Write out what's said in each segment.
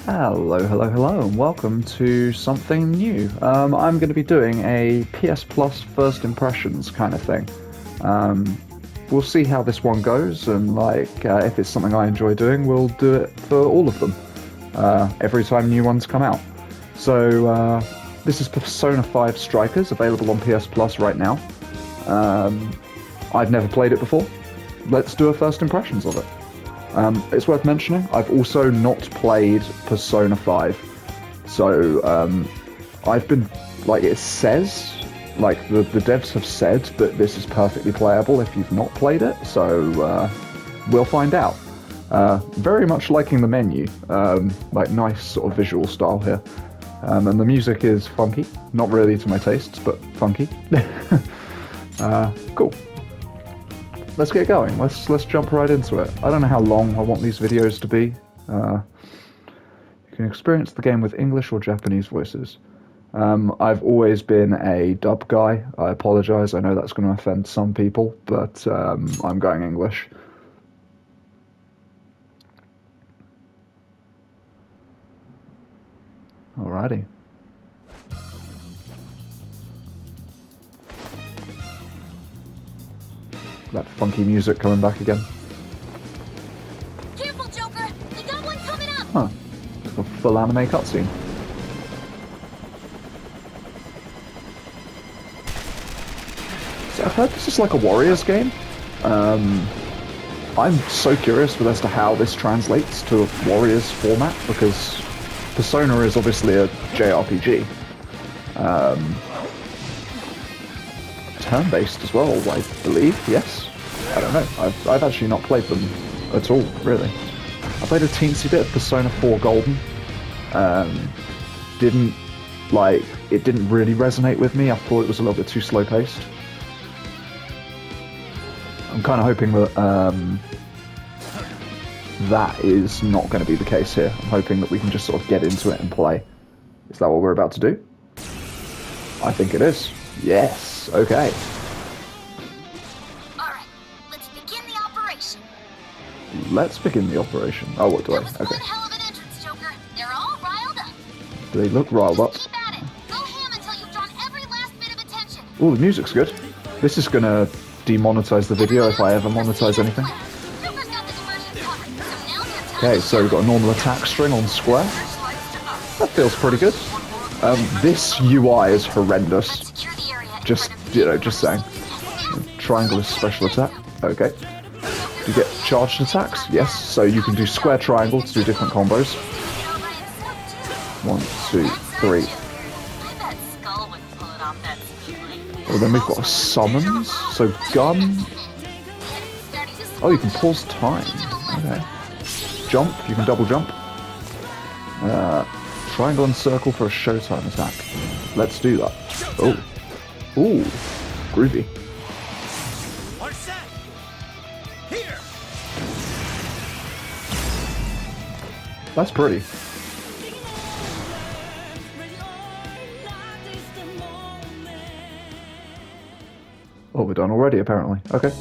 Hello, hello, hello, and welcome to something new. I'm going to be doing a PS Plus first impressions kind of thing. Um, we'll see how this one goes, and if it's something I enjoy doing, we'll do it for all of them every time new ones come out. This is Persona 5 Strikers, available on PS Plus right now. I've never played it before. Let's do a first impressions of it. It's worth mentioning, I've also not played Persona 5. I've been, it says, the devs have said that this is perfectly playable if you've not played it, we'll find out. Very much liking the menu, nice sort of visual style here. And the music is funky, not really to my tastes, but funky. Cool. Let's get going. Let's jump right into it. I don't know how long I want these videos to be. You can experience the game with English or Japanese voices. I've always been a dub guy. I apologize. I know that's going to offend some people, but I'm going English. Alrighty. That funky music coming back again. Careful, Joker! They got one coming up! Huh. It's a full anime cutscene. So I've heard this is like a Warriors game. I'm so curious as to how this translates to a Warriors format, because Persona is obviously a JRPG. Turn-based as well, I believe, yes? I don't know. I've actually not played them at all, really. I played a teensy bit of Persona 4 Golden. It didn't really resonate with me. I thought it was a little bit too slow-paced. I'm kind of hoping that that is not going to be the case here. I'm hoping that we can just sort of get into it and play. Is that what we're about to do? I think it is. Yes, okay. Alright, let's begin the operation. Let's begin the operation. Oh, what do I? That was Okay. one hell of an entrance, Joker. They're all riled up. Do they look riled up? Just keep at it. Go ham until you've drawn every last bit of attention. Oh, the music's good. This is gonna demonetize the video if I ever monetize anything. Joker's got the diversion covered, so now's your time. Okay, so we've got a normal attack string on square. That feels pretty good. This UI is horrendous. Secure the area in Just, front of you know, just saying. Triangle is special attack. Okay. Do you get charged attacks? Yes. So you can do square triangle to do different combos. 1, 2, 3. I bet Skull would pull it off that smoothly. Well, then we've got summons. So gun. Oh, you can pause time. Okay. Jump. You can double jump. Triangle and circle for a showtime attack. Let's do that. Oh. Ooh. Groovy. That's pretty. Oh, we're done already, apparently. Okay.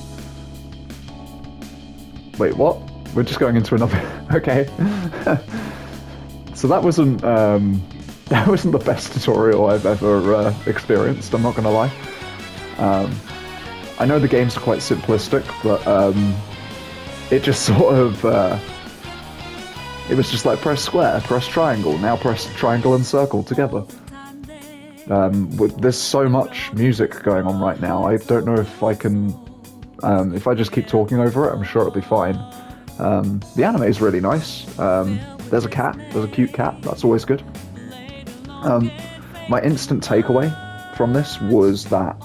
Wait, what? We're just going into another... Okay. So that wasn't the best tutorial I've ever experienced, I'm not gonna lie. I know the games are quite simplistic, but it just sort of... it was just like, press square, press triangle, now press triangle and circle together. There's so much music going on right now, I don't know if I can... if I just keep talking over it, I'm sure it'll be fine. The anime is really nice. There's a cat, there's a cute cat, that's always good. My instant takeaway from this was that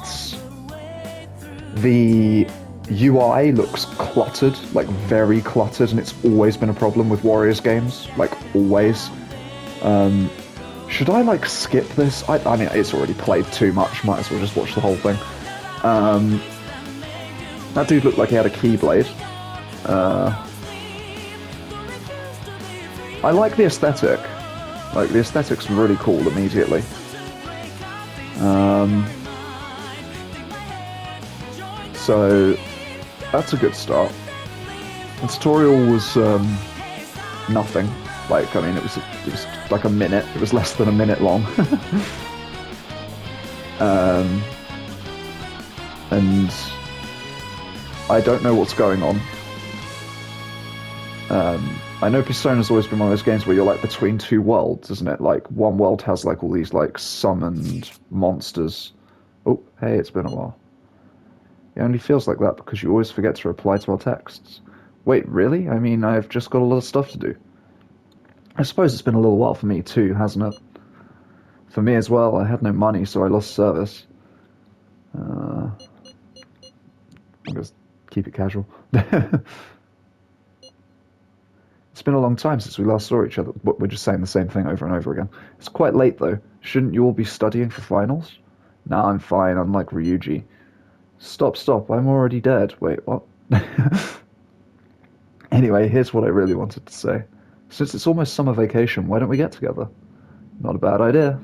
the UI looks cluttered, like very cluttered, and it's always been a problem with Warriors games, like always. Should I skip this? I mean, it's already played too much, might as well just watch the whole thing. That dude looked like he had a keyblade. I like the aesthetic. Like, the aesthetic's really cool immediately. So, that's a good start. The tutorial was nothing. Like, I mean, it was like a minute. It was less than a minute long. And I don't know what's going on. I know Persona's always been one of those games where you're like between two worlds, isn't it? Like one world has like all these like summoned monsters. Oh, hey, it's been a while. It only feels like that because you always forget to reply to our texts. Wait, really? I mean, I've just got a lot of stuff to do. I suppose it's been a little while for me too, hasn't it? For me as well, I had no money, so I lost service. I'll just keep it casual. It's been a long time since we last saw each other, but we're just saying the same thing over and over again. It's quite late, though. Shouldn't you all be studying for finals? Nah, I'm fine, unlike Ryuji. Stop, I'm already dead. Wait, what? Anyway, here's what I really wanted to say. Since it's almost summer vacation, why don't we get together? Not a bad idea.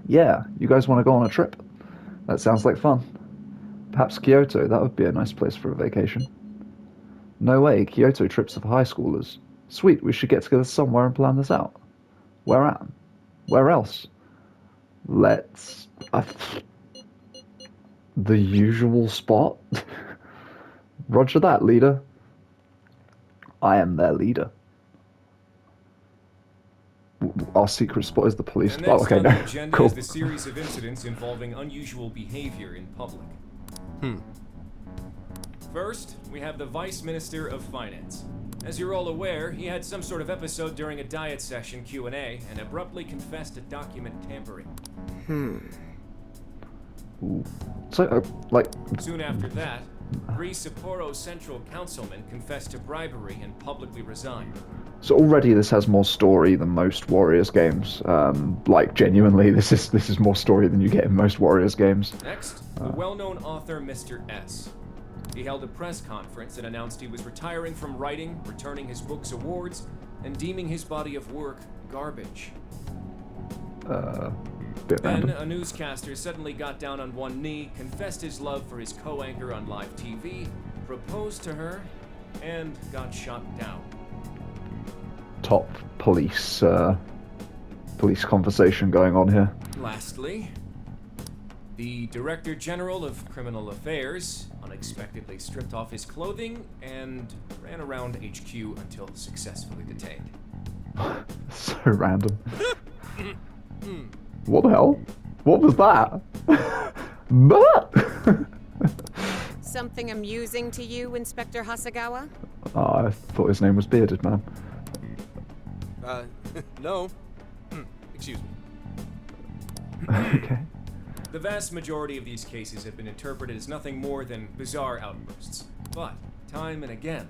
Yeah, you guys want to go on a trip? That sounds like fun. Perhaps Kyoto, that would be a nice place for a vacation. No way, Kyoto trips are for high schoolers. Sweet, we should get together somewhere and plan this out. Where at? Where else? Let's... the usual spot? Roger that, leader. I am their leader. Our secret spot is the police. And Oh, okay, on the no. agenda Cool. is the series of incidents involving unusual behavior in public. First, we have the Vice Minister of Finance. As you're all aware, he had some sort of episode during a diet session Q&A and abruptly confessed to document tampering. Ooh. So, like... Soon after that, 3 Sapporo Central councilmen confessed to bribery and publicly resigned. So already this has more story than most Warriors games. Like, genuinely, this is more story than you get in most Warriors games. Next, the well-known author Mr. S. He held a press conference and announced he was retiring from writing, returning his book's awards, and deeming his body of work garbage. Bit Then, random. a newscaster suddenly got down on one knee, confessed his love for his co-anchor on live TV, proposed to her, and got shot down. Top police conversation going on here. Lastly, the Director General of Criminal Affairs unexpectedly stripped off his clothing and ran around HQ until successfully detained. So random. What the hell? What was that? But Something amusing to you, Inspector Hasagawa? I thought his name was Bearded Man. No. Excuse me. Okay. The vast majority of these cases have been interpreted as nothing more than bizarre outbursts. But, time and again,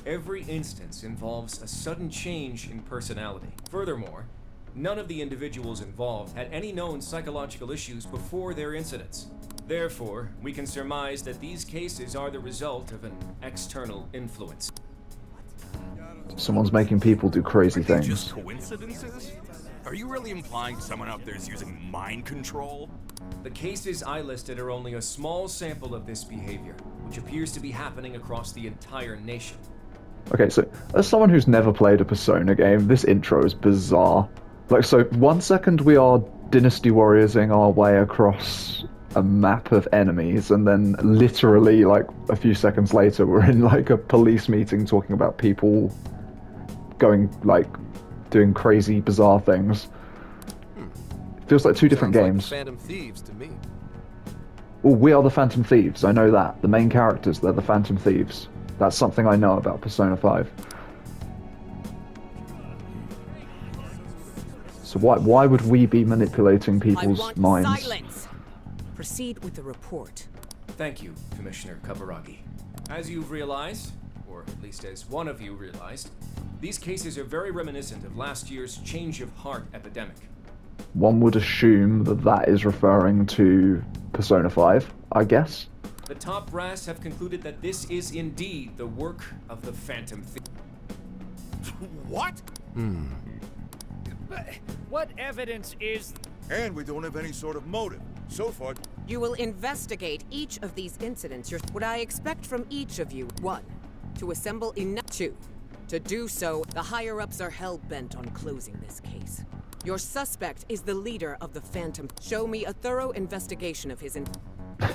every instance involves a sudden change in personality. Furthermore, none of the individuals involved had any known psychological issues before their incidents. Therefore, we can surmise that these cases are the result of an external influence. Someone's making people do crazy things. Just coincidences? Are you really implying someone out there is using mind control? The cases I listed are only a small sample of this behavior, which appears to be happening across the entire nation. Okay, so as someone who's never played a Persona game, this intro is bizarre. Like, so 1 second we are Dynasty Warriorsing our way across a map of enemies, and then literally, like, a few seconds later, we're in, like, a police meeting talking about people going, like, doing crazy, bizarre things. It feels like two different Sounds games. Like Phantom Thieves to me. Oh, we are the Phantom Thieves, I know that. The main characters, they're the Phantom Thieves. That's something I know about Persona 5. So why would we be manipulating I people's want minds? silence. Proceed with the report. Thank you, Commissioner Kaburagi. As you've realized, or at least as one of you realized, these cases are very reminiscent of last year's change of heart epidemic. One would assume that that is referring to Persona 5, I guess. The top brass have concluded that this is indeed the work of the Phantom Thief. What? What evidence is... And we don't have any sort of motive. So far, You will investigate each of these incidents. What I expect from each of you: 1, to assemble enough. 2, To do so, the higher-ups are hell-bent on closing this case. Your suspect is the leader of the Phantom. Show me a thorough investigation of his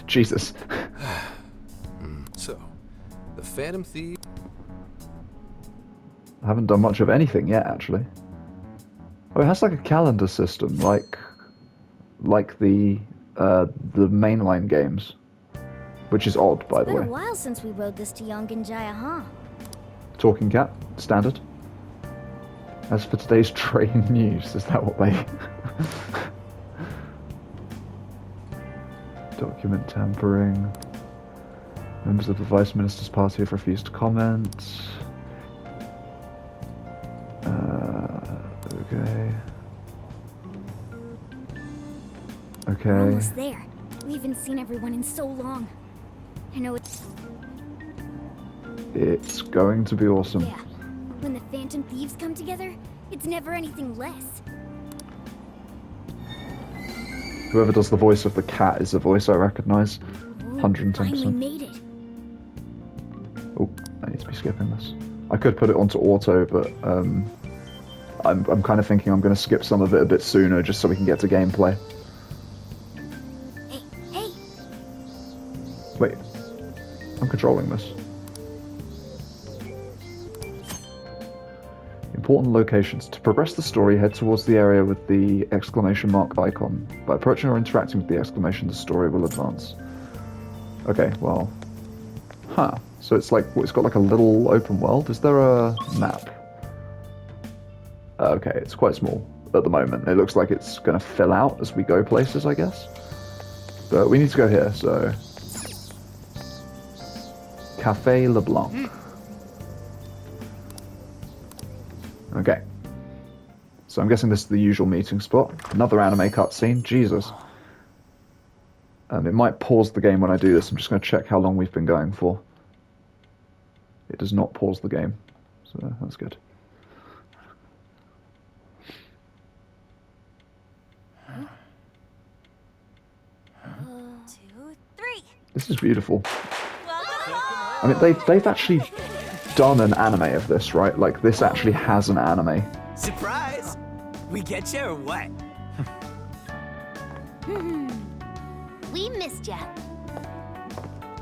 Jesus. So, the Phantom Thief. I haven't done much of anything yet, actually. Oh, it has like a calendar system, like the mainline games, which is odd, by the It's been way. a while since we rode this to Yongenjaya, huh? Talking cat, standard. As for today's train news, is that what they... Document tampering. Members of the Vice Minister's party have refused to comment. Okay. We're Okay. almost there. We haven't seen everyone in so long. I know it's... It's going to be awesome. Yeah. When the Phantom Thieves come together, it's never anything less. Whoever does the voice of the cat is a voice I recognize. Ooh, 110%. Finally made it. Oh, I need to be skipping this. I could put it onto auto, but I'm kind of thinking I'm going to skip some of it a bit sooner just so we can get to gameplay. Hey, hey! Wait, I'm controlling this. Important locations. To progress the story, head towards the area with the exclamation mark icon. By approaching or interacting with the exclamation, the story will advance. Okay, well... Huh. So it's like, it's got like a little open world. Is there a map? Okay, it's quite small at the moment. It looks like it's going to fill out as we go places, I guess. But we need to go here, so... Café Leblanc. Okay. So I'm guessing this is the usual meeting spot. Another anime cutscene. Jesus. It might pause the game when I do this. I'm just going to check how long we've been going for. It does not pause the game. So that's good. Two, three. This is beautiful. Welcome. I mean, they've actually done an anime of this, right? Like, this actually has an anime. Surprise! We get you or what? We missed ya.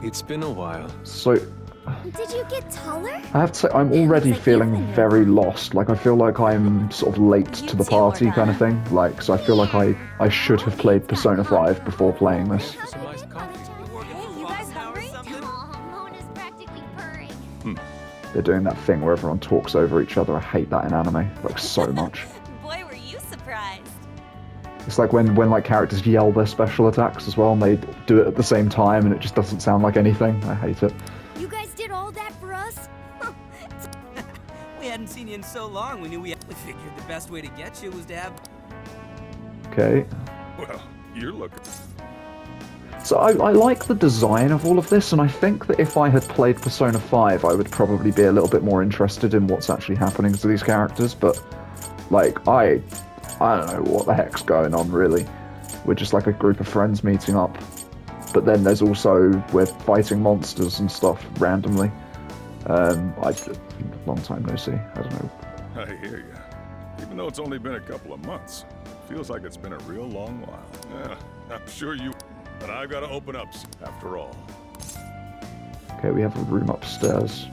It's been a while. So, Did you get taller? I have to say, I'm already feeling very lost. Like, I feel like I'm sort of late to the party kind of thing. Like, so I feel like I should have played Persona 5 before playing this. Some iced coffee. Hey, you guys hungry? Aw, Mona's practically purring. They're doing that thing where everyone talks over each other. I hate that in anime, like, so much. Boy, were you surprised. It's like when like characters yell their special attacks as well, and they do it at the same time, and it just doesn't sound like anything. I hate it. You guys did all that for us? We hadn't seen you in so long. We figured the best way to get you was to have. Okay. Well, you're looking. So I like the design of all of this, and I think that if I had played Persona 5, I would probably be a little bit more interested in what's actually happening to these characters, but, like, I don't know what the heck's going on, really. We're just like a group of friends meeting up, but then there's also, we're fighting monsters and stuff randomly. Long time no see, I don't know. I hear you. Even though it's only been a couple of months, it feels like it's been a real long while. Yeah, I'm sure you... But I've got to open up after all. Okay, we have a room upstairs.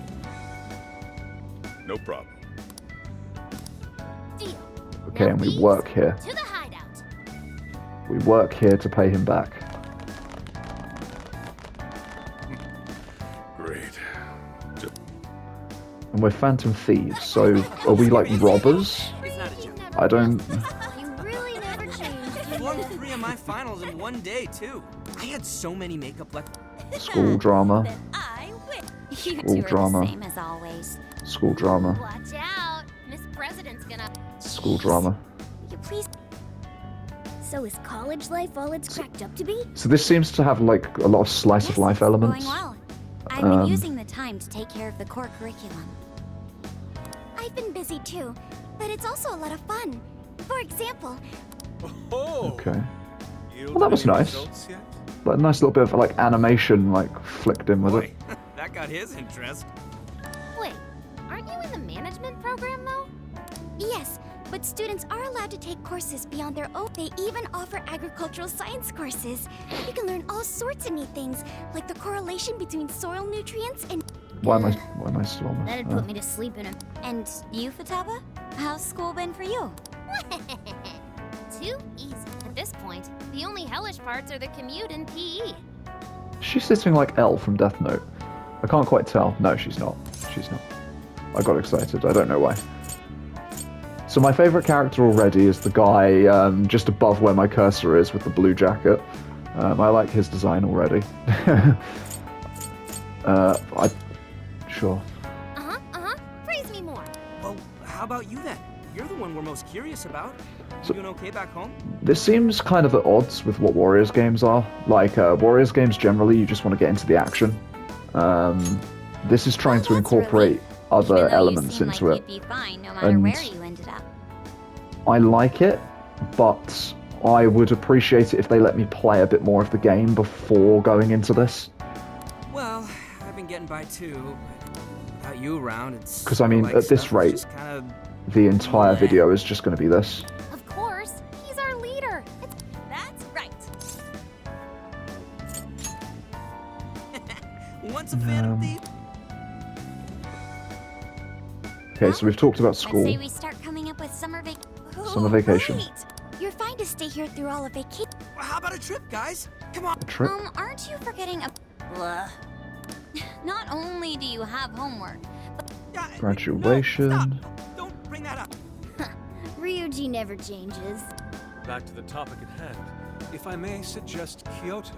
No problem. Deal. Okay, Now and we thieves, work here. To the hideout. We work here to pay him back. Great. And we're Phantom Thieves, so are we like robbers? It's not a joke. I don't... You really never changed. You won 3 of my finals in one day too. I had so many makeup left. School drama. Then I win. You School drama. same as always. School drama. Watch out. Miss President's gonna... School drama. Will you please... So is college life all it's cracked up to be? So this seems to have like a lot of slice of life elements. Going well. I've been using the time to take care of the core curriculum. I've been busy too, but it's also a lot of fun. For example, Oh. Okay. Well, that was nice. Like a nice little bit of like animation like flicked in with it. That got his interest. wait, aren't you in a management program, though? Yes, but students are allowed to take courses beyond their own. They even offer agricultural science courses. You can learn all sorts of neat things, like the correlation between soil nutrients and... Why am I still on this? That'd put me to sleep in a... And you, Futaba? How's school been for you? Too easy. At this point, the only hellish parts are the commute and PE. She's sitting like L from Death Note. I can't quite tell. No, she's not. She's not. I got excited. I don't know why. So my favourite character already is the guy just above where my cursor is with the blue jacket. I like his design already. Sure. Praise me more. Well, how about you then? You're the one we're most curious about. So- You doing okay back home? This seems kind of at odds with what Warriors games are. Like, Warriors games generally, you just want to get into the action. This is trying to incorporate other elements into it. You'd be fine no matter And- where you ended up. I like it, but I would appreciate it if they let me play a bit more of the game before going into this. Well, I've been getting by too. Without you around, it's... 'Cause, I mean, like at this stuff is rate, just kinda... The entire video is just going to be this. Of course, he's our leader. That's right. Once a Phantom Thief... Okay, so we've talked about I'd say school. we start coming up with summer Summer vacation. Right. You're fine to stay here through all of vacation. How about a trip, guys? Come on. Trip? Aren't you forgetting a... Blah. Not only do you have homework, but... Graduation. No, stop. Don't bring that up. Ryuji never changes. Back to the topic at hand. If I may suggest Kyoto,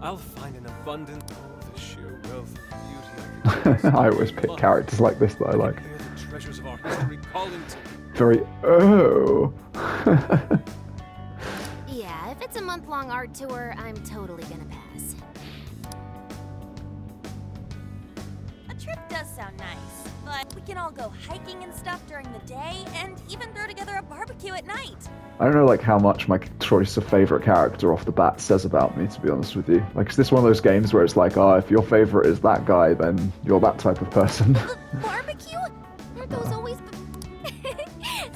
I'll find an abundant... Oh, the sheer wealth of beauty I I always pick characters like this that I like. hear the treasures of our history calling to me. Very... Oh. Yeah, if it's a month-long art tour, I'm totally gonna pass. A trip does sound nice, but we can all go hiking and stuff during the day, and even throw together a barbecue at night. I don't know like how much my choice of favourite character off the bat says about me, to be honest with you. Like, is this one of those games where it's like, oh, if your favourite is that guy, then you're that type of person? Barbecue? Aren't those always...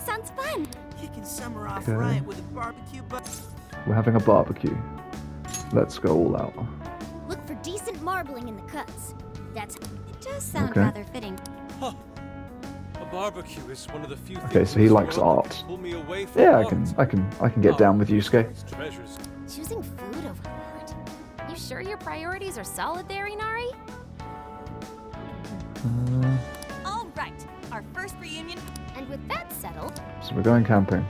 Sounds fun. Kicking summer off Okay. right with a barbecue, but... We're having a barbecue. Let's go all out. Look for decent marbling in the cuts. It does sound Okay. rather fitting. Huh. A barbecue is one of the few Okay, things so he in this likes world art. that can pull me away from Yeah, art. I can get down with Yusuke. It's treasures. Choosing food over art? You sure your priorities are solid there, Inari? All right, our first reunion. And with that settled, So we're going camping.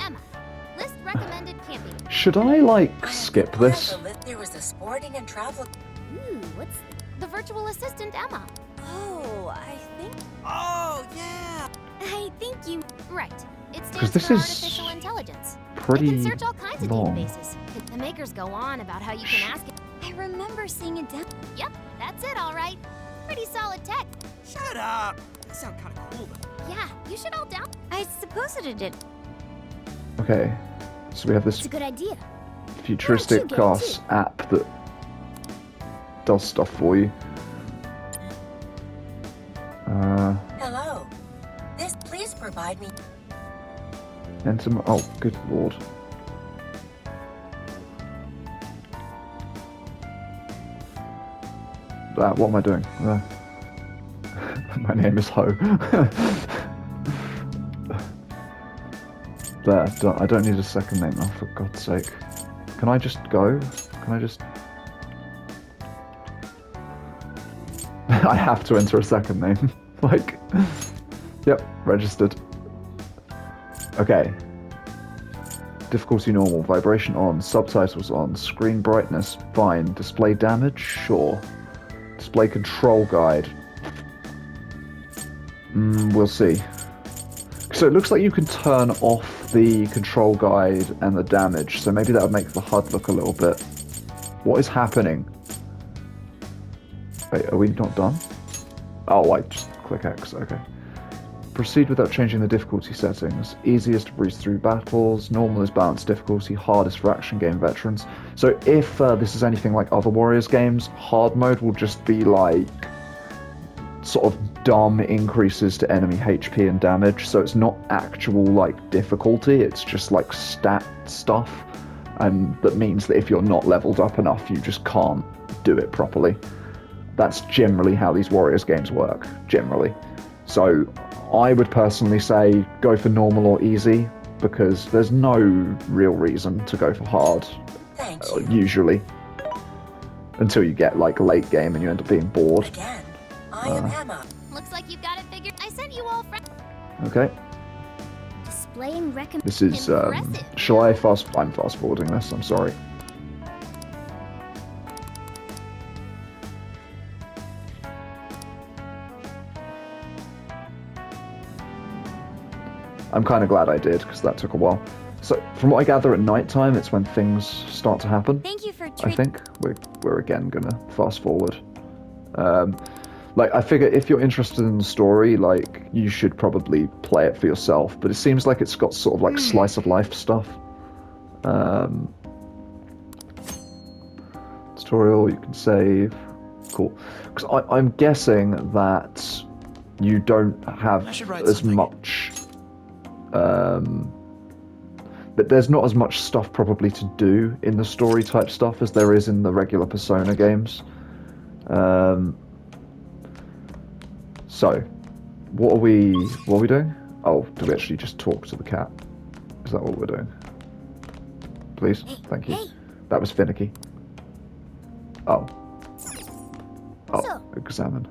Emma, list recommended camping. Should I, like, skip this? There was a sporting and travel. Ooh, what's the virtual assistant, Emma? Oh, I think. Oh, yeah! I think you... Right. It 'Cause stands this for is artificial intelligence. It Pretty can search all kinds of long. databases. The makers go on about how you can ask it. I remember seeing a demo. Yep, that's it, all right. Pretty solid tech. Shut up! That sounds kind of cool, though. Yeah, you should all down. I suppose it did. Okay. So we have It's this a good idea. futuristic Why don't you get it class app that does stuff for you. Hello. Please provide me. Enter. Oh, good lord. What am I doing? My name is Ho. There, done. I don't need a second name now, for God's sake. Can I just go? Can I just... I have to enter a second name. Like... Yep, registered. Okay. Difficulty normal, vibration on, subtitles on, screen brightness fine, display damage, sure. Display control guide. We'll see. So it looks like you can turn off the control guide and the damage, so maybe that would make the HUD look a little bit... What is happening? Wait, are we not done? Oh, I just click X, okay. Proceed without changing the difficulty settings. Easiest to breeze through battles, normal is balanced difficulty, hard is for action game veterans. So if this is anything like other Warriors games, hard mode will just be like sort of dumb increases to enemy HP and damage, so it's not actual like difficulty, it's just like stat stuff, and that means that if you're not leveled up enough, you just can't do it properly. That's generally how these Warriors games work, generally. So I would personally say go for normal or easy, because there's no real reason to go for hard, usually. Until you get like late game and you end up being bored. Again, I am Emma. Looks like you've got it figured. I sent you all Okay. displaying This is, shall I I'm fast forwarding this, I'm sorry. I'm kind of glad I did, because that took a while. So, from what I gather, at night time, it's when things start to happen. Thank you for I think we're again gonna fast forward. Like, I figure if you're interested in the story, like, you should probably play it for yourself. But it seems like it's got sort of like slice of life stuff. Tutorial, you can save. Cool. Because I'm guessing that you don't have as much. But there's not as much stuff probably to do in the story type stuff as there is in the regular Persona games. So, what are we doing? Oh, do we actually just talk to the cat? Is that what we're doing? Please, thank you. That was finicky. Oh. Oh, examine.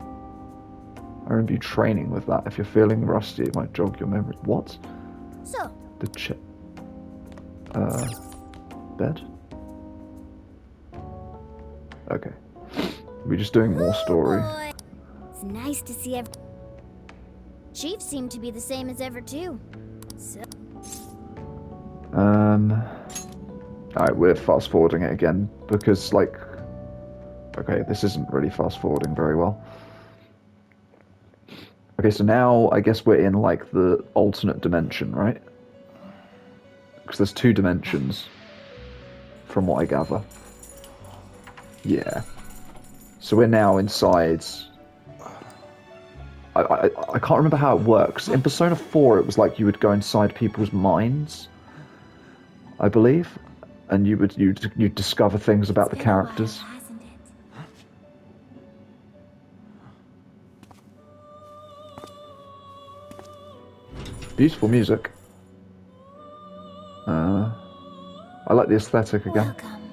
I remember you training with that. If you're feeling rusty, it might jog your memory. What? So. The bed? Okay. We're just doing more story. It's nice to see Chief seemed to be the same as ever too. So. Alright, we're fast forwarding it again because, like, okay, this isn't really fast forwarding very well. Okay, so now I guess we're in like the alternate dimension, right? Because there's 2 dimensions, from what I gather. Yeah. So we're now inside. I can't remember how it works. In Persona 4, it was like you would go inside people's minds, I believe, and you'd discover things about the characters. Beautiful music. I like the aesthetic again. Welcome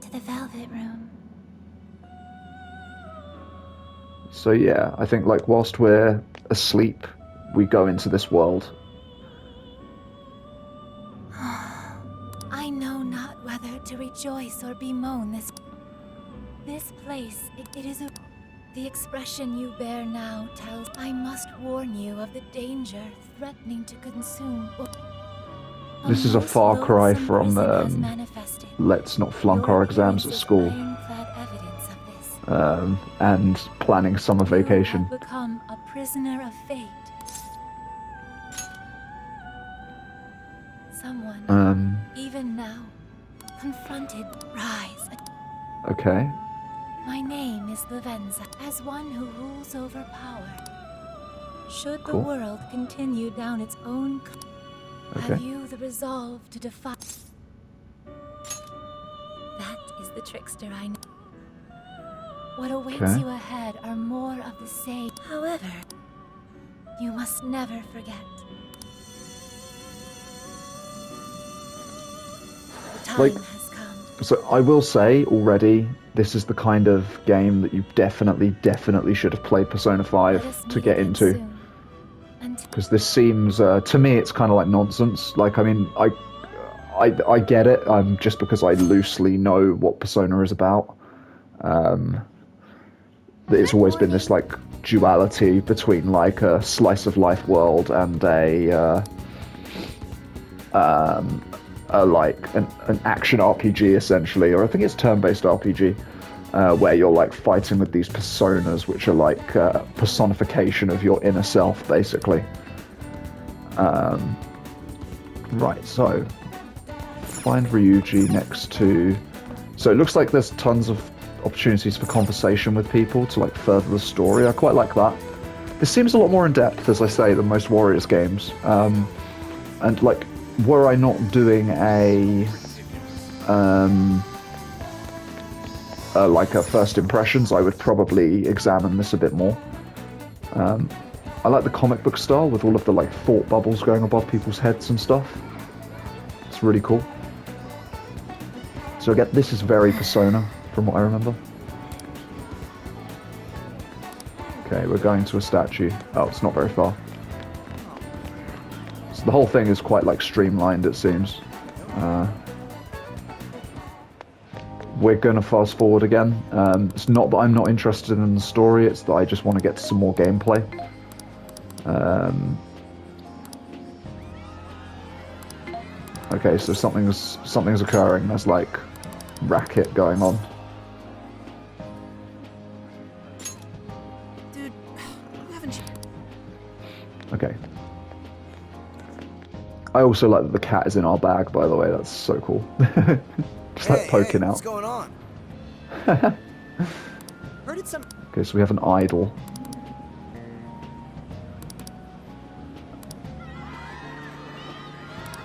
to the Velvet Room. So yeah, I think like whilst we're asleep, we go into this world. I know not whether to rejoice or bemoan this place. It is the expression you bear now tells I must warn you of the danger threatening to consume. This is a far cry from let's not flunk our exams at school and planning summer vacation. You have become a prisoner of fate. Someone, even now, confronted, rise. Okay. My name is Lavenza, as one who rules over power. Should the Cool. world continue down its own Okay. have you the resolve to defy? That is the trickster I know. What awaits Okay. you ahead are more of the same. However, you must never forget. The time Like- has come. So I will say already, this is the kind of game that you definitely should have played Persona 5 to get into. Because this seems, to me, it's kind of like nonsense. Like, I mean, I get it, just because I loosely know what Persona is about. It's always been this, like, duality between, like, a slice-of-life world and like an action RPG essentially, or I think it's turn-based RPG, where you're like fighting with these personas, which are like personification of your inner self, basically. Right, so find Ryuji next to. So it looks like there's tons of opportunities for conversation with people to like further the story. I quite like that. This seems a lot more in depth, as I say, than most Warriors games. And like, were I not doing like a first impressions, I would probably examine this a bit more. I like the comic book style with all of the like thought bubbles going above people's heads and stuff. It's really cool. So again, this is very Persona from what I remember. Okay, we're going to a statue. Oh, it's not very far. So the whole thing is quite like streamlined, it seems. We're gonna fast forward again. It's not that I'm not interested in the story, it's that I just want to get to some more gameplay. Okay, so something's occurring. There's like racket going on. Dude, haven't you... Okay. I also like that the cat is in our bag, by the way. That's so cool. Just like poking out. What's going on? Heard it some... Okay, so we have an idol.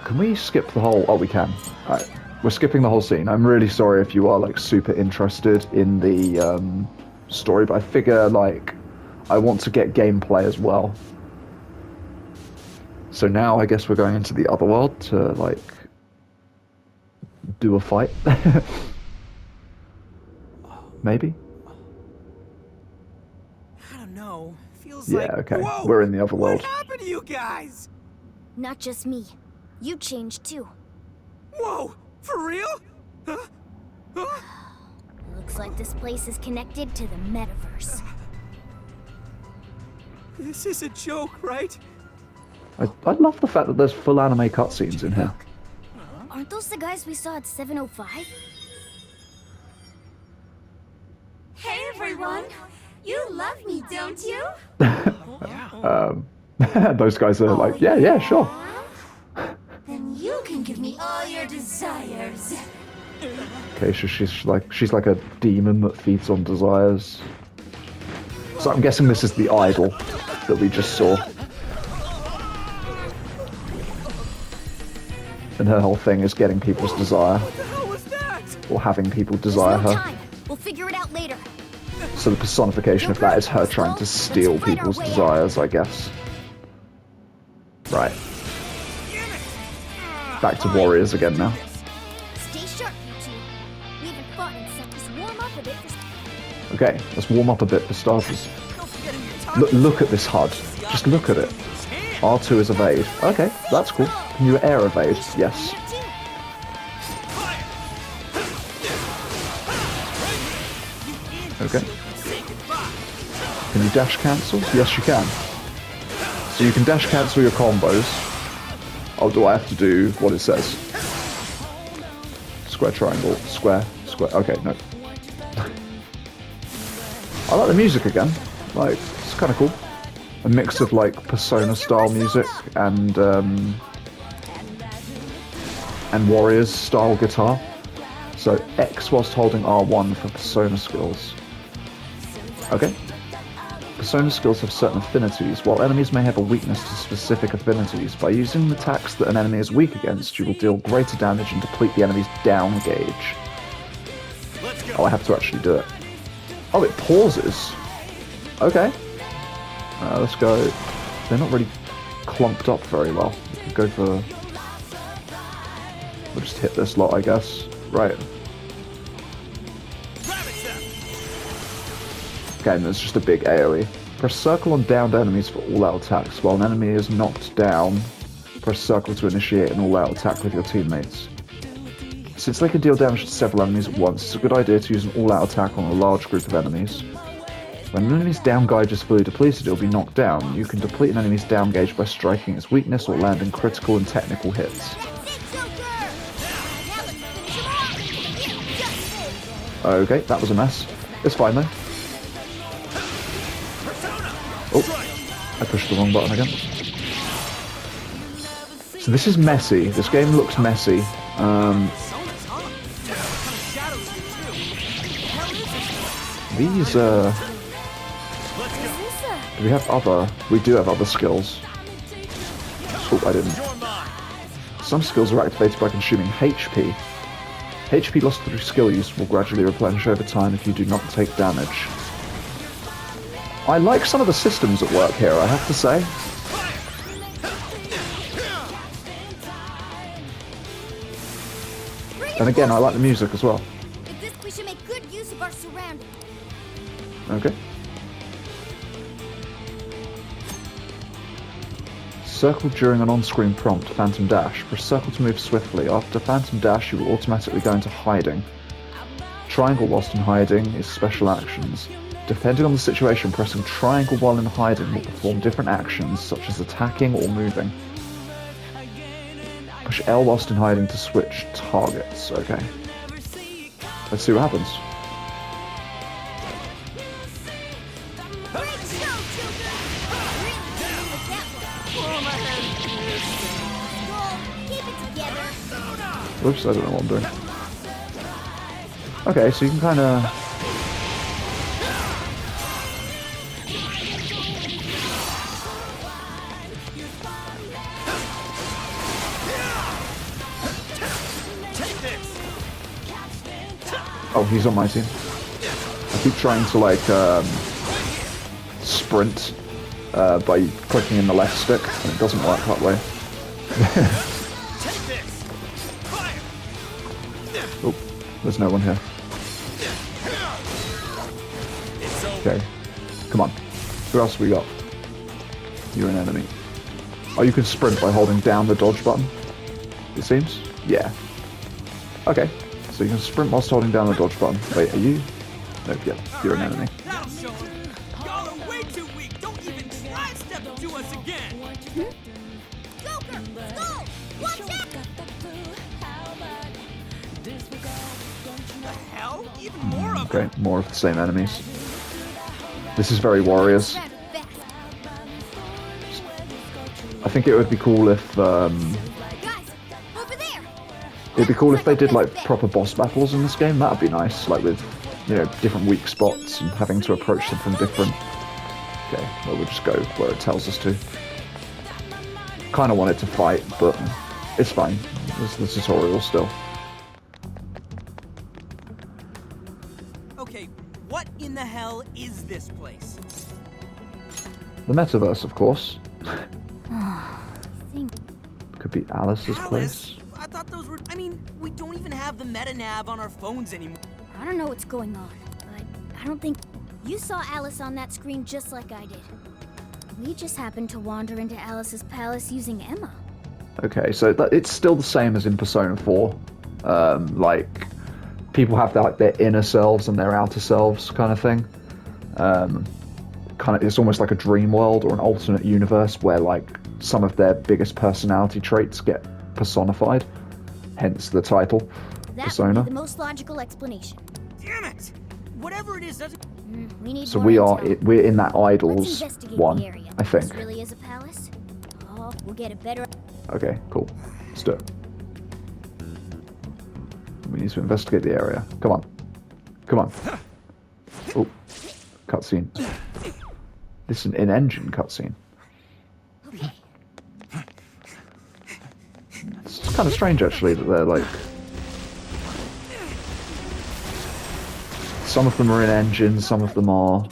Can we skip the whole... Oh, we can. Alright, we're skipping the whole scene. I'm really sorry if you are, like, super interested in the story, but I figure, like, I want to get gameplay as well. So now I guess we're going into the other world to, like, do a fight. Maybe? I don't know. Feels Yeah, like... okay. Whoa! We're in the other world. What happened to you guys? Not just me. You changed too. Whoa! For real? Huh? Huh? Looks like this place is connected to the metaverse. This is a joke, right? I love the fact that there's full anime cutscenes in here. Aren't those the guys we saw at 705? Hey everyone! You love me, don't you? Those guys are like, yeah, sure. Then you can give me all your desires. Okay, so she's like a demon that feeds on desires. So I'm guessing this is the idol that we just saw. And her whole thing is getting people's desire. What the hell was that? Or having people desire There's no her. time. We'll figure it out later. So the personification of that is her trying to steal people's desires, I guess. Right. Back to Warriors again now. Stay sharp, you two. We haven't fought in some. Just warm up a bit. Okay, let's warm up a bit for starters. Look at this HUD. Just look at it. R2 is evade. Okay, that's cool. Can you air evade? Yes. Okay. Can you dash cancel? Yes, you can. So you can dash cancel your combos. Oh, do I have to do what it says? Square, triangle, square, square. Okay, no. I like the music again. Like, it's kind of cool. A mix of like Persona style music and Warriors style guitar. So X whilst holding R1 for Persona skills. Okay. Persona skills have certain affinities. While enemies may have a weakness to specific affinities, by using the attacks that an enemy is weak against, you will deal greater damage and deplete the enemy's down gauge. Oh, I have to actually do it. Oh, it pauses. Okay. Let's go. They're not really clumped up very well. We could go for... We'll just hit this lot, I guess. Right. Okay, and there's just a big AoE. Press circle on downed enemies for all-out attacks. While an enemy is knocked down, press circle to initiate an all-out attack with your teammates. Since they can deal damage to several enemies at once, it's a good idea to use an all-out attack on a large group of enemies. When an enemy's down gauge is fully depleted, it will be knocked down. You can deplete an enemy's down gauge by striking its weakness or landing critical and technical hits. Okay, that was a mess. It's fine though. Oh, I pushed the wrong button again. So this is messy. This game looks messy. These, do we have other? We do have other skills. Oh, I didn't. Some skills are activated by consuming HP. HP lost through skill use will gradually replenish over time if you do not take damage. I like some of the systems at work here, I have to say. And again, I like the music as well. We should make good use of our surroundings. Okay. Circle during an on-screen prompt, Phantom Dash. Press circle to move swiftly. After Phantom Dash, you will automatically go into hiding. Triangle whilst in hiding is special actions. Depending on the situation, pressing triangle while in hiding will perform different actions, such as attacking or moving. Push L whilst in hiding to switch targets. Okay. Let's see what happens. Oops, I don't know what I'm doing. Okay, so you can kind of... Oh, he's on my team. I keep trying to, like, sprint by clicking in the left stick, and it doesn't work that way. Oh, there's no one here. Okay, come on. Who else we got? You're an enemy. Oh, you can sprint by holding down the dodge button, it seems? Yeah. Okay, so you can sprint whilst holding down the dodge button. Wait, are you? Nope, yeah, you're an enemy. That'll show 'em. Y'all are way too weak. Don't even try stepping to us again. Joker! Skull! Watch out! The hell? Even more of Okay, more of the same enemies. This is very Warriors. I think it would be cool if, it'd be cool if they did, like, proper boss battles in this game. That'd be nice, like, with, you know, different weak spots and having to approach them from different... Okay, well, we'll just go where it tells us to. Kind of wanted to fight, but it's fine. There's the tutorial still. Okay, what in the hell is this place? The metaverse, of course. Could be Alice's place. I thought those were... I mean, we don't even have the meta-nav on our phones anymore. I don't know what's going on, but I don't think... You saw Alice on that screen just like I did. We just happened to wander into Alice's palace using Emma. Okay, so it's still the same as in Persona 4. Like, people have like their inner selves and their outer selves kind of thing. It's almost like a dream world or an alternate universe where, like, some of their biggest personality traits get personified. Hence the title, That Persona. would be the most logical explanation. Damn it! Whatever it is doesn't... We need So more we're in that Let's Idols investigate one, the area. I think. This really is a palace? Oh, we'll get a better... Okay, cool. Let's do it. We need to investigate the area. Come on. Come on. Oh, cutscene. This is an in-engine cutscene. It's kind of strange, actually, that they're like... Some of them are in-engine, some of them are...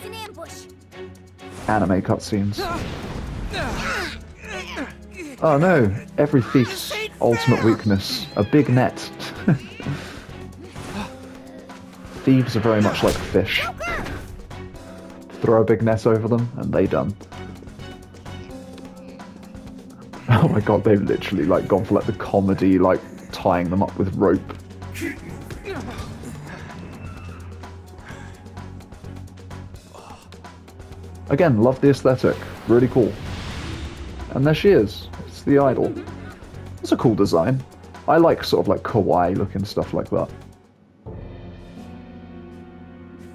anime cutscenes. Oh no! Every thief's ultimate weakness. A big net. Thieves are very much like fish. Throw a big net over them, and they done. Oh my god, they've literally like gone for like the comedy, like tying them up with rope. Again, love the aesthetic. Really cool. And there she is. It's the idol. It's a cool design. I like sort of like kawaii looking stuff like that.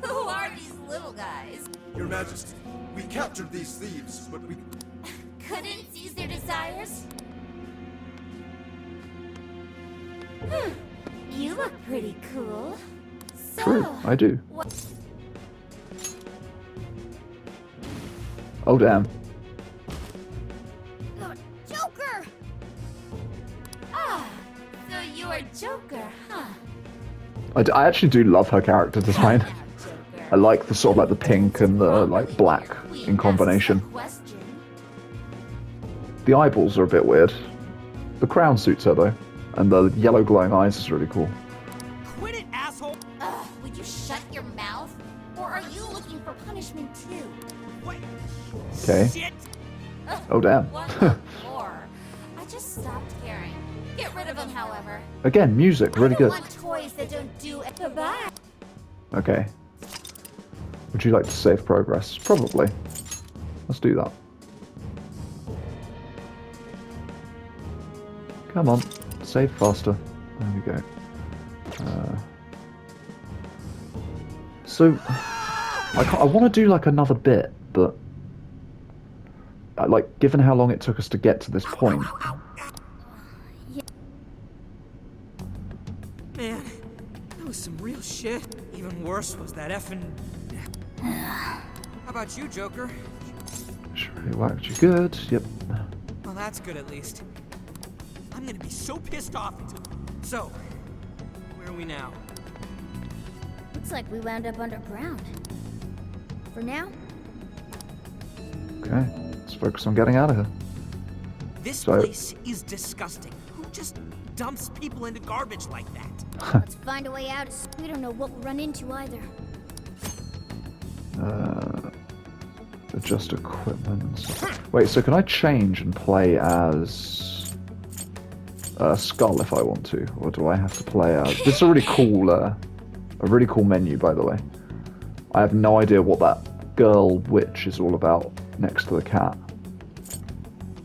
Who are these little guys? Your Majesty, we captured these thieves, but we... Couldn't seize their desires? You look pretty cool. So, True, I do. Oh damn. Joker! Ah, so you are Joker, huh? I actually do love her character design. I like the sort of like the pink and the like black in combination. The eyeballs are a bit weird. The crown suits her though, and the yellow glowing eyes is really cool. Quit it, asshole! Ugh, would you shut your mouth? Or are you looking for punishment too? Wait. Okay. Shit! Oh damn. What the for? I just stopped caring. Get rid of him, however. Again, music, really good. I don't want toys that don't do it. Goodbye. Okay. Would you like to save progress? Probably. Let's do that. Come on, save faster. There we go. So, I want to do like another bit, but like given how long it took us to get to this point. Man, that was some real shit. Even worse was that effing... How about you, Joker? Really whacked you good. Yep. Well, that's good at least. I'm gonna be so pissed off. So, where are we now? Looks like we wound up underground. For now? Okay. Let's focus on getting out of here. This So- place is disgusting. Who just dumps people into garbage like that? Let's find a way out. We don't know what we'll run into either. Adjust equipment and stuff. Wait, so can I change and play as Skull if I want to, or do I have to play as? This is a really cool menu, by the way. I have no idea what that girl witch is all about next to the cat.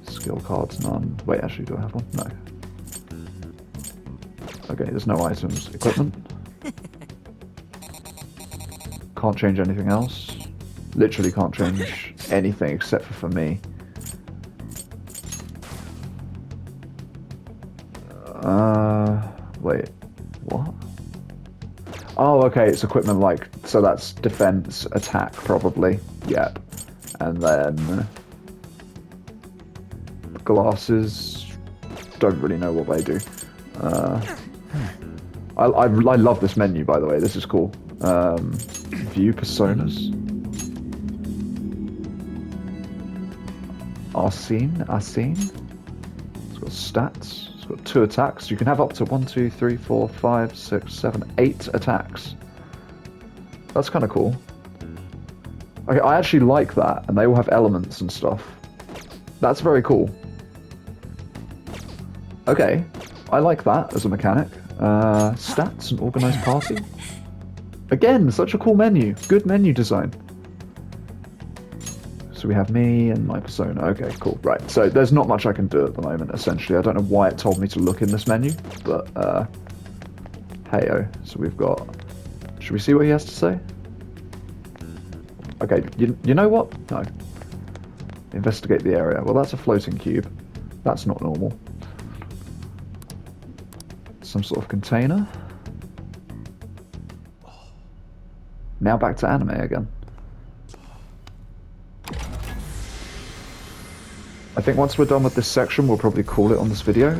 Skill cards, none. Wait, actually, do I have one? No. Okay, there's no items. Equipment. Can't change anything else. Literally can't change anything except for me. Wait, what? Oh, okay, it's equipment like, so that's defense, attack, probably. Yep. And then glasses, don't really know what they do. I love this menu, by the way, this is cool. View personas. Arsene. It's got stats. It's got 2 attacks. You can have up to 1, 2, 3, 4, 5, 6, 7, 8 attacks. That's kind of cool. Okay, I actually like that, and they all have elements and stuff. That's very cool. Okay, I like that as a mechanic. Stats and organized party. Again, such a cool menu. Good menu design. So we have me and my persona. Okay, cool. Right, so there's not much I can do at the moment, essentially. I don't know why it told me to look in this menu, but hey-oh. So we've got... Should we see what he has to say? Okay, you know what? No. Investigate the area. Well, that's a floating cube. That's not normal. Some sort of container. Now back to anime again. I think once we're done with this section, we'll probably call it on this video.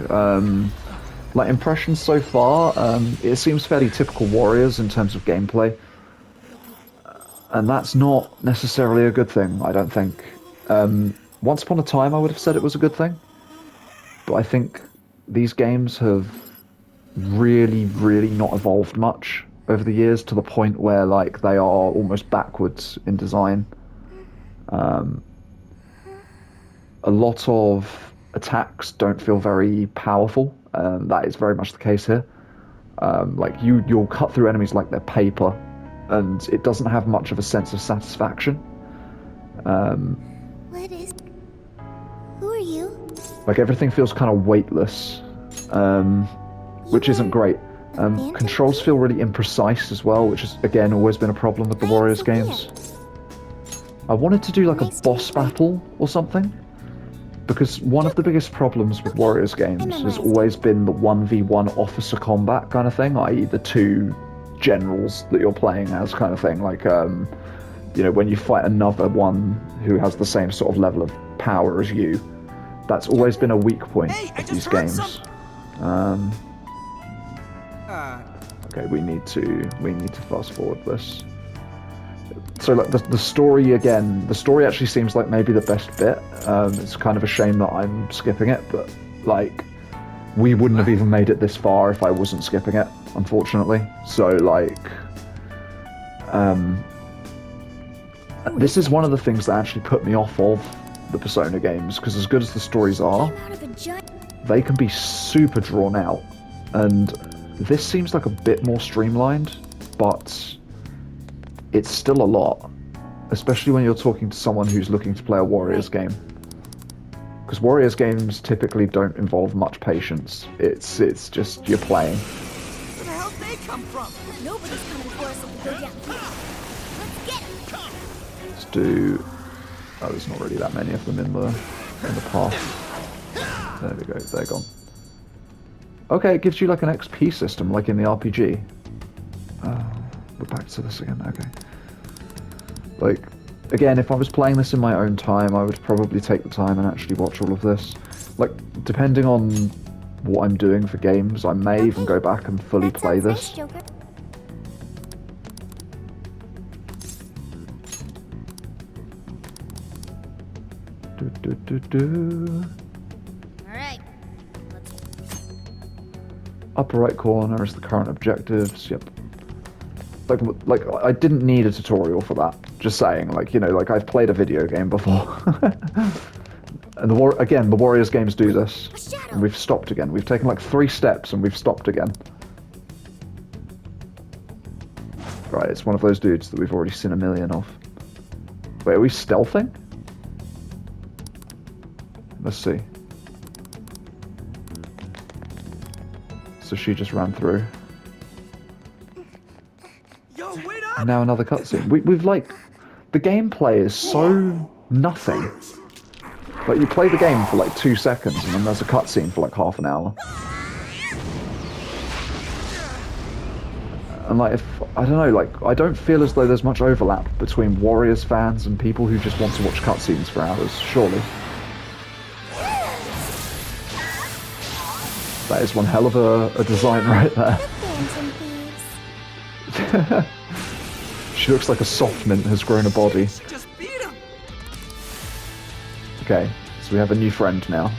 Like, impressions so far, it seems fairly typical Warriors in terms of gameplay. And that's not necessarily a good thing, I don't think. Once upon a time, I would have said it was a good thing. But I think these games have really, really not evolved much over the years, to the point where, like, they are almost backwards in design. A lot of attacks don't feel very powerful. That is very much the case here. Like, you'll cut through enemies like they're paper, and it doesn't have much of a sense of satisfaction. What is... Who are you? Like, everything feels kind of weightless, which isn't great. Controls feel really imprecise as well, which has, again, always been a problem with the Warriors games. I wanted to do like a boss battle or something, because one of the biggest problems with Warriors games has always been the 1v1 officer combat kind of thing, i.e. the 2 generals that you're playing as kind of thing. Like, you know, when you fight another one who has the same sort of level of power as you, that's always been a weak point of these games. Okay, we need to fast forward this. So like the story again, the story actually seems like maybe the best bit. It's kind of a shame that I'm skipping it, but like we wouldn't have even made it this far if I wasn't skipping it, unfortunately. So like this is one of the things that actually put me off of the Persona games, because as good as the stories are, they can be super drawn out, and this seems like a bit more streamlined, but it's still a lot, especially when you're talking to someone who's looking to play a Warriors game. Because Warriors games typically don't involve much patience. It's just you're playing. Where the hell they come from? Nobody's coming for us if we go down here. Let's get it. Let's do... Oh, there's not really that many of them in the path. There we go, they're gone. Okay, it gives you like an XP system, like in the RPG. We're back to this again, okay. Like, again, if I was playing this in my own time, I would probably take the time and actually watch all of this. Like, depending on what I'm doing for games, I may even go back and fully play this. Alright. Upper right corner is the current objectives, yep. Like, I didn't need a tutorial for that. Just saying, like, you know, like, I've played a video game before. And the Warriors games do this. And we've stopped again. We've taken like 3 steps and we've stopped again. Right, it's one of those dudes that we've already seen a million of. Wait, are we stealthing? Let's see. So she just ran through. Yo, wait up! And now another cutscene. We've like... The gameplay is so nothing. Like, you play the game for like 2 seconds and then there's a cutscene for like half an hour. And like, if... I don't know, like, I don't feel as though there's much overlap between Warriors fans and people who just want to watch cutscenes for hours, surely. That is one hell of a design right there. She looks like a soft mint has grown a body. Just beat him. Okay, so we have a new friend now.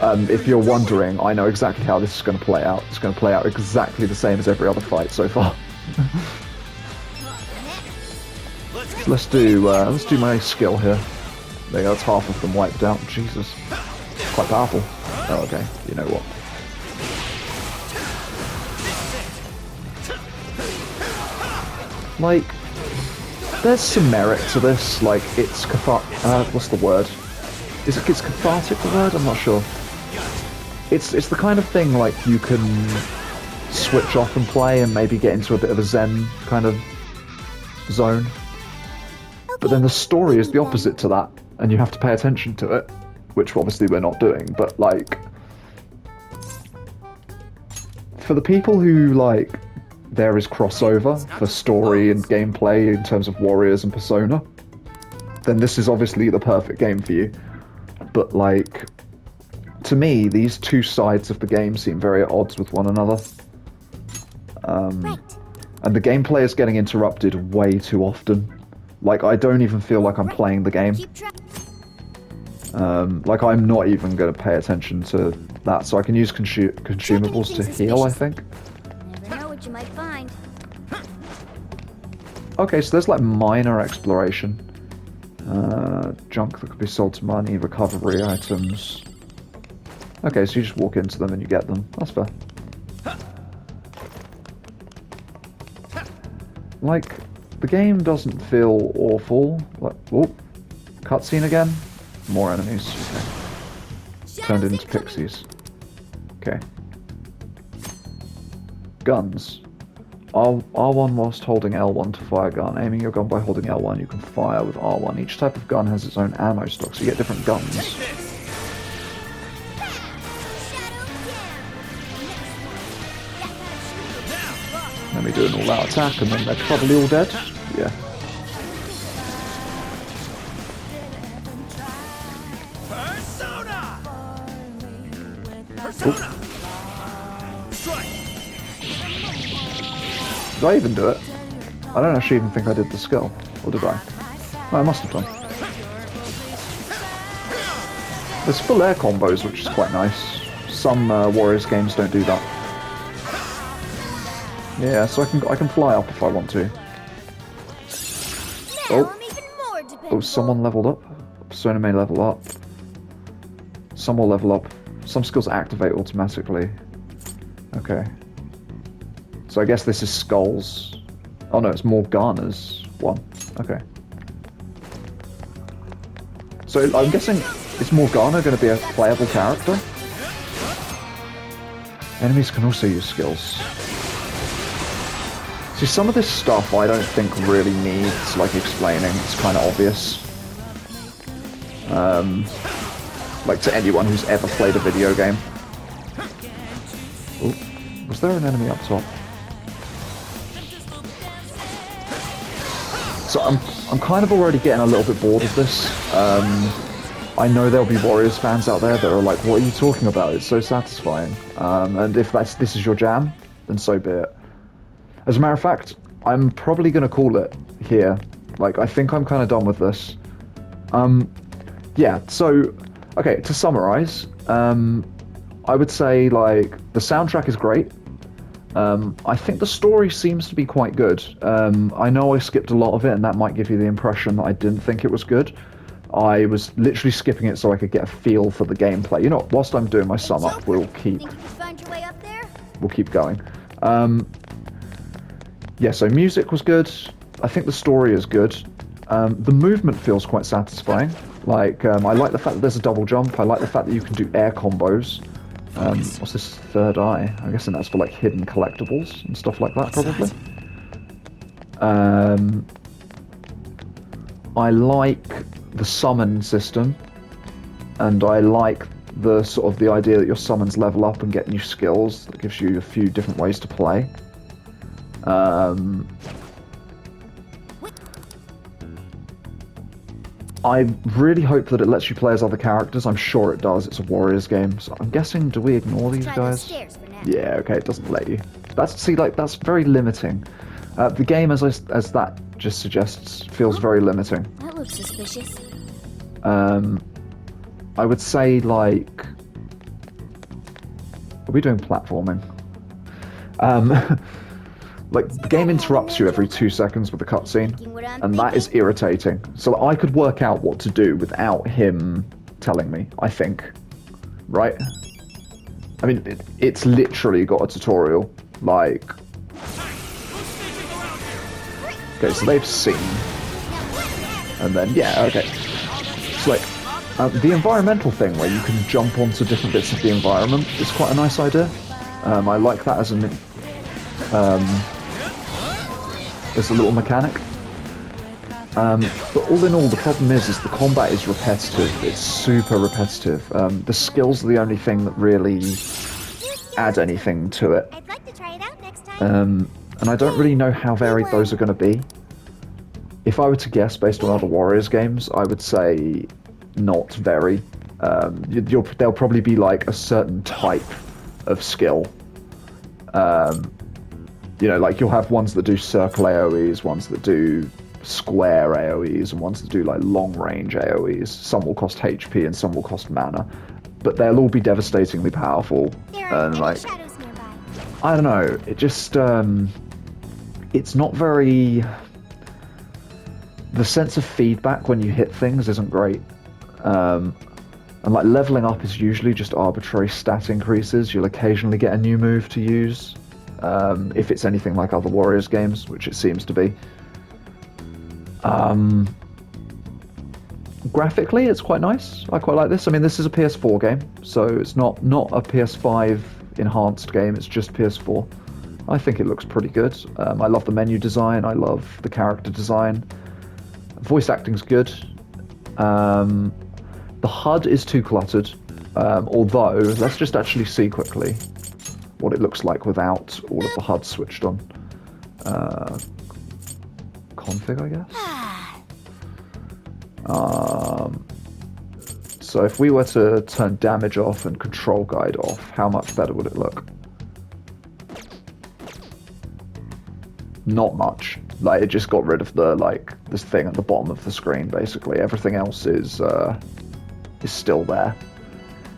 If you're wondering, I know exactly how this is going to play out. It's going to play out exactly the same as every other fight so far. Let's do my skill here. There you go, that's half of them wiped out. Jesus, quite powerful. Oh, okay. You know what? Like, there's some merit to this. Like, it's what's the word? Is it? It's cathartic. The word? I'm not sure. It's the kind of thing like you can switch off and play and maybe get into a bit of a zen kind of zone. But then the story is the opposite to that, and you have to pay attention to it, which obviously we're not doing. But like, for the people who like, there is crossover for story and gameplay in terms of Warriors and Persona, then this is obviously the perfect game for you. But like, to me, these two sides of the game seem very at odds with one another. And the gameplay is getting interrupted way too often. Like, I don't even feel like I'm playing the game. Like, I'm not even going to pay attention to that, so I can use consumables to heal, I think. Never know what you might find. Okay, so there's like minor exploration. Junk that could be sold to money, recovery items. Okay, so you just walk into them and you get them. That's fair. Like, the game doesn't feel awful. Like, oh, cutscene again. More enemies. Okay. Turned into pixies. Okay. Guns. R1 whilst holding L1 to fire a gun. Aiming your gun by holding L1, you can fire with R1. Each type of gun has its own ammo stock, so you get different guns. Then we do an all-out attack, and then they're probably all dead. Yeah. Persona! Persona! Strike! Did I even do it? I don't actually even think I did the skill. Or did I? Oh, I must have done. There's full air combos, which is quite nice. Some Warriors games don't do that. Yeah, so I can fly up if I want to. Oh, someone leveled up. Persona may level up. Some will level up. Some skills activate automatically. Okay. So I guess this is Skull's. Oh no, it's Morgana's one. Okay. So I'm guessing, is Morgana going to be a playable character? Enemies can also use skills. See, some of this stuff I don't think really needs, like, explaining. It's kind of obvious. Like, to anyone who's ever played a video game. Ooh, was there an enemy up top? So I'm kind of already getting a little bit bored of this. I know there'll be Warriors fans out there that are like, what are you talking about? It's so satisfying. And if this is your jam, then so be it. As a matter of fact, I'm probably going to call it here. Like, I think I'm kind of done with this. Yeah, so, okay, to summarize, I would say, like, the soundtrack is great. I think the story seems to be quite good. I know I skipped a lot of it, and that might give you the impression that I didn't think it was good. I was literally skipping it so I could get a feel for the gameplay. You know what, whilst I'm doing my sum up, we'll keep going. Yeah, so music was good. I think the story is good. The movement feels quite satisfying. Like, I like the fact that there's a double jump. I like the fact that you can do air combos. What's this third eye? I'm guessing that's for, like, hidden collectibles and stuff like that, probably. I like the summon system, and I like the sort of the idea that your summons level up and get new skills. That gives you a few different ways to play. I really hope that it lets you play as other characters. I'm sure it does. It's a Warriors game. So I'm guessing, do we ignore these guys? Yeah, okay, it doesn't let you. That's very limiting. The game, as that just suggests, feels very limiting. That looks suspicious. I would say, like... Are we doing platforming? Like, the game interrupts you every 2 seconds with a cutscene, and that is irritating. So I could work out what to do without him telling me, I think. Right? I mean, it's literally got a tutorial. Like... Okay, so they've seen. And then, yeah, okay. It's like, the environmental thing where you can jump onto different bits of the environment is quite a nice idea. I like that as a little mechanic. But all in all, the problem is the combat is repetitive. It's super repetitive. The skills are the only thing that really add anything to it. I'd like to try it out next time. And I don't really know how varied those are going to be. If I were to guess based on other Warriors games, I would say not very. There'll probably be like a certain type of skill. You know, like you'll have ones that do circle AoEs, ones that do square AoEs, and ones that do like long range AoEs. Some will cost HP and some will cost mana, but they'll all be devastatingly powerful. And like, I don't know, it just it's not very. The sense of feedback when you hit things isn't great. And like leveling up is usually just arbitrary stat increases. You'll occasionally get a new move to use. If it's anything like other Warriors games, which it seems to be. Graphically, it's quite nice. I quite like this. I mean, this is a PS4 game, so it's not a PS5 enhanced game, it's just PS4. I think it looks pretty good. I love the menu design, I love the character design. Voice acting's good. The HUD is too cluttered, although, let's just actually see quickly what it looks like without all of the HUD switched on. Config, I guess? So if we were to turn damage off and control guide off, how much better would it look? Not much. Like, it just got rid of the, like, this thing at the bottom of the screen, basically. Everything else is still there.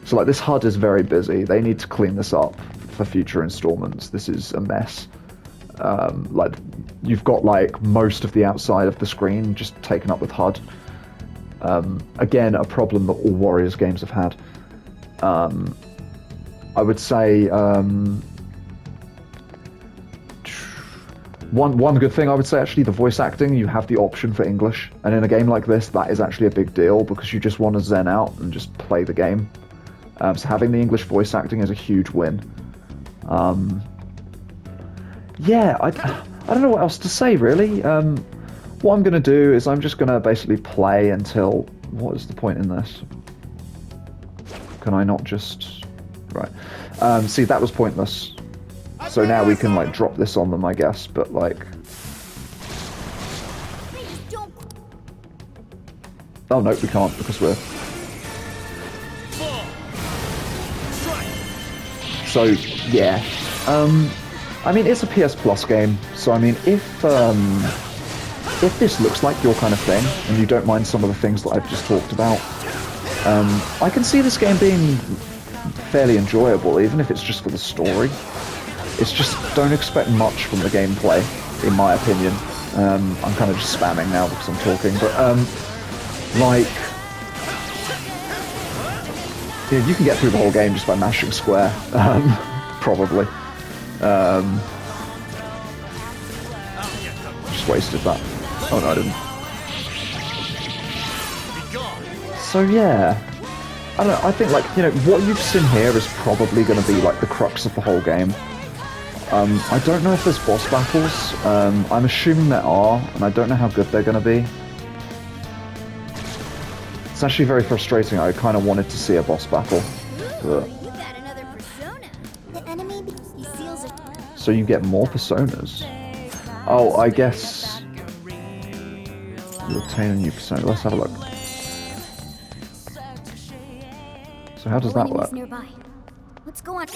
So, like, this HUD is very busy. They need to clean this up for future installments. This is a mess. Like, you've got, like, most of the outside of the screen just taken up with HUD. Again, a problem that all Warriors games have had. I would say one good thing I would say, actually, the voice acting, you have the option for English, and in a game like this that is actually a big deal because you just want to zen out and just play the game. So having the English voice acting is a huge win. Yeah, I don't know what else to say, really. What I'm going to do is I'm just going to basically play until... What is the point in this? Can I not just... Right. See, that was pointless. So now we can, like, drop this on them, I guess, but, like... Oh, no, we can't, because we're... So, yeah. I mean, it's a PS Plus game, so, I mean, if this looks like your kind of thing, and you don't mind some of the things that I've just talked about, I can see this game being fairly enjoyable, even if it's just for the story. It's just, don't expect much from the gameplay, in my opinion. I'm kind of just spamming now because I'm talking, but, like... Yeah, you can get through the whole game just by mashing square, probably. Just wasted that. Oh no, I didn't. So yeah, I don't know, I think, like, you know, what you've seen here is probably going to be like the crux of the whole game. I don't know if there's boss battles. I'm assuming there are, and I don't know how good they're going to be. It's actually very frustrating. I kind of wanted to see a boss battle. But... So you get more personas. Oh, I guess you obtain a new persona. Let's have a look. So how does that work? Let's go on.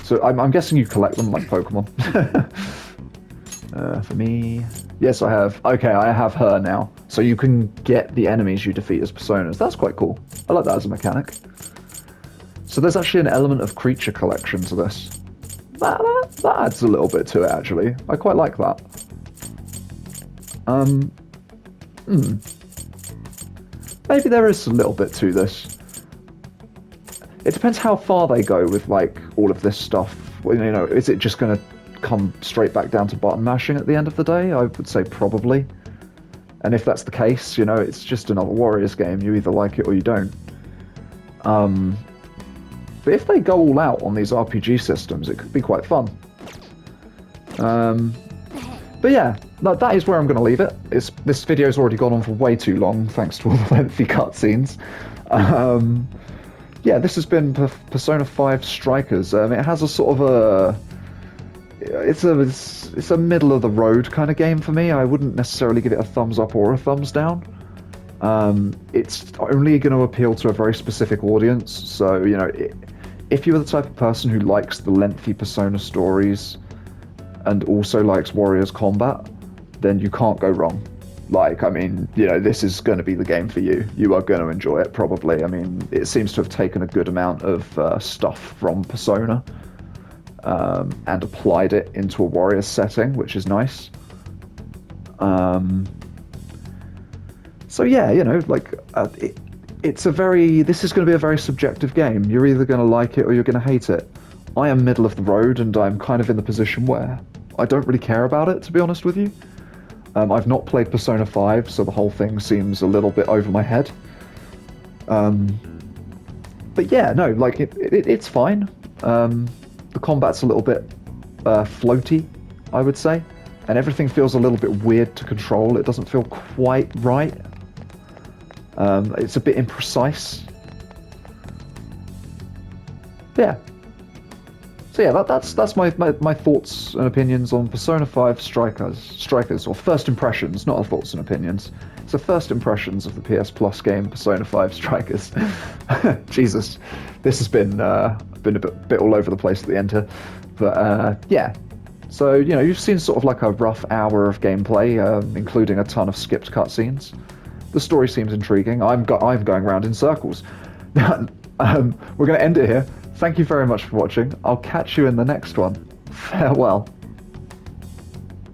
So I'm guessing you collect them like Pokemon. For me, yes, I have. Okay, I have her now. So you can get the enemies you defeat as personas. That's quite cool. I like that as a mechanic. So there's actually an element of creature collection to this. That adds a little bit to it, actually. I quite like that. Maybe there is a little bit to this. It depends how far they go with, like, all of this stuff. You know, is it just going to come straight back down to button mashing at the end of the day? I would say probably. And if that's the case, you know, it's just another Warriors game. You either like it or you don't. But if they go all out on these RPG systems, it could be quite fun. But yeah, that is where I'm going to leave it. This video's already gone on for way too long, thanks to all the lengthy cutscenes. Yeah, this has been Persona 5 Strikers. It has a sort of a... It's a middle of the road kind of game for me. I wouldn't necessarily give it a thumbs up or a thumbs down. It's only going to appeal to a very specific audience. So, you know, if you're the type of person who likes the lengthy Persona stories and also likes Warriors combat, then you can't go wrong. Like, I mean, you know, this is going to be the game for you. You are going to enjoy it, probably. I mean, it seems to have taken a good amount of stuff from Persona and applied it into a Warriors setting, which is nice. So yeah, you know, like, this is going to be a very subjective game. You're either going to like it or you're going to hate it. I am middle of the road, and I'm kind of in the position where I don't really care about it, to be honest with you. I've not played Persona 5, so the whole thing seems a little bit over my head. But yeah, no, like, it's fine. The combat's a little bit floaty, I would say. And everything feels a little bit weird to control. It doesn't feel quite right. It's a bit imprecise. Yeah. So yeah, that's my thoughts and opinions on Persona 5 Strikers, or first impressions, not our thoughts and opinions. So first impressions of the PS Plus game Persona 5 Strikers. Jesus, this has been a bit all over the place at the end here, but yeah. So you've seen sort of like a rough hour of gameplay, including a ton of skipped cutscenes. The story seems intriguing. I'm going around in circles. We're going to end it here. Thank you very much for watching. I'll catch you in the next one. Farewell.